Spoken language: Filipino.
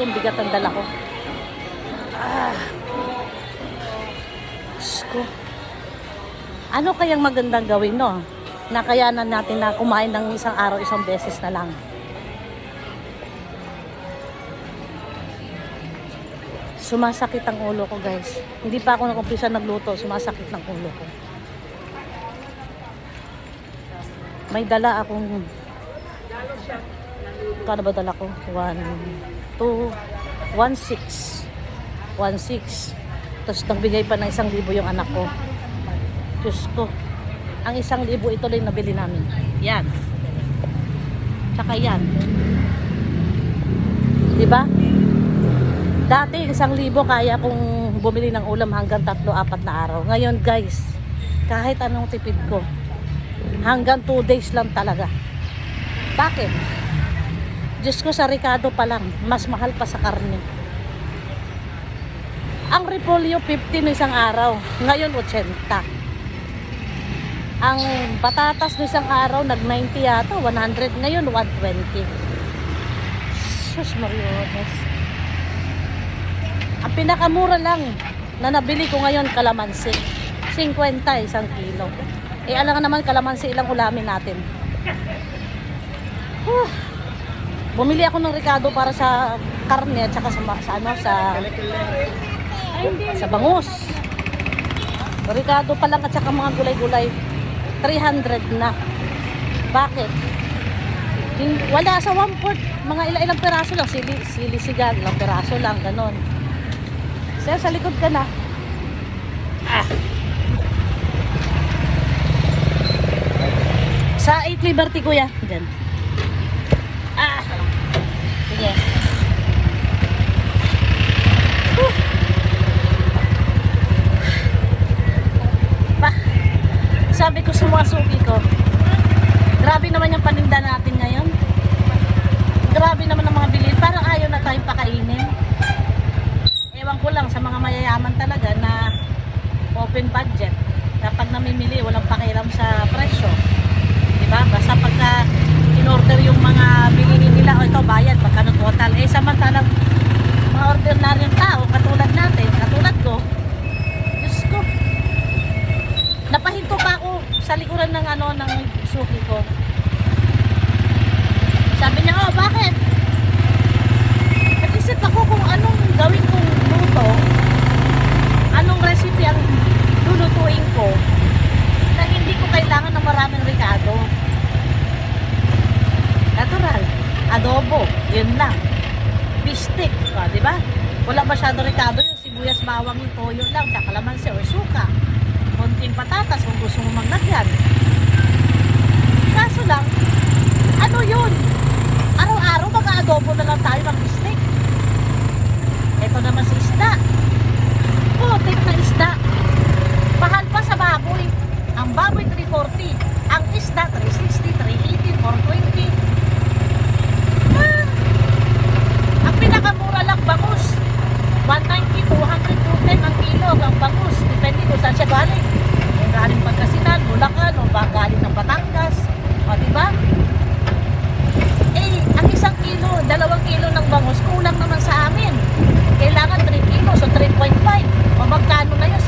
kong bigat ang dala ko. Diyos ko. Ano kayang magandang gawin, no? Nakayanan natin na kumain ng isang araw, isang beses na lang. Sumasakit ang ulo ko, guys. Hindi pa ako nakumpisa nagluto, sumasakit ng ulo ko. May dala akong... Kano ba dala ko? 1, 2, 1, 6. 1, 6. Tapos nagbigay pa ng 1,000 yung anak ko. Diyos ko. Ang 1,000 ito lang nabili namin. Yan. Tsaka yan. Diba? Dati 1,000 kaya kong bumili ng ulam hanggang 3-4 na araw. Ngayon guys, kahit anong tipid ko, hanggang 2 days lang talaga. Bakit? Diyos ko, sa Ricardo pa lang, mas mahal pa sa karne. Ang repolyo 50 no isang araw, ngayon 80. Ang patatas no isang araw nag 90 yata, 100, ngayon 120. Sus Mariones. Ang pinakamura lang na nabili ko ngayon kalamansi, 50 isang kilo. Eh alam nga naman kalamansi ilang ulamin natin. Bumili ako ng Ricardo para sa karne at saka sa bangus. Ricardo pa lang at saka mga gulay-gulay 300 na. Bakit? Wala sa 1/4, mga ilang peraso lang, sili-sigan, ilang peraso lang, ganon. Sir, sa likod ka na. Sa 8 Liberty kuya. Diyan. Sige. Sabi ko sa mga suki ko, grabe naman yung paninda natin ngayon. Grabe naman ang mga bilhin. Parang ayaw na tayong pakainin. Ewan ko lang sa mga mayayaman talaga na open budget. Kapag namimili, walang pakialam sa presyo. Diba? Basta pagka in-order yung mga bilihin nila, o ito bayad, pagka total. Eh samantalang mga ordinaryong tao, katulad natin, katulad ko, Diyos ko, napahinto pa ako sa likuran ng ng suki ko. Sabi niya, oh bakit? Nag-isip ako kung anong gawin kong luto, anong recipe ang lulutuin ko na hindi ko kailangan ng maraming Ricardo. Natural, adobo, yun lang. Bistik, di ba? Wala masyado Ricardo, yung sibuyas, bawang, yung toyo lang, tsaka kalamansi or suka. Konting patatas kung gusto mo maglagyan. Kaso lang, ano yun? Araw-araw mag-adobo na lang tayo ng steak. Ito naman si isda. Putik na isda. Mahal pa sa baboy. Ang baboy 340. Ang isda 360, 380, 420. Ang pinakamura lang bangus. 190, 200, 210 ang kilo ang bangus. Depende kung saan siya galing. Kung galing Pangasinan, Bulacan, o ba galing ng Batangas. O diba? Eh, ang 1 kilo, 2 kilo ng bangus, kulang naman sa amin. Kailangan 3 kilo, so 3.5. O magkano na yun?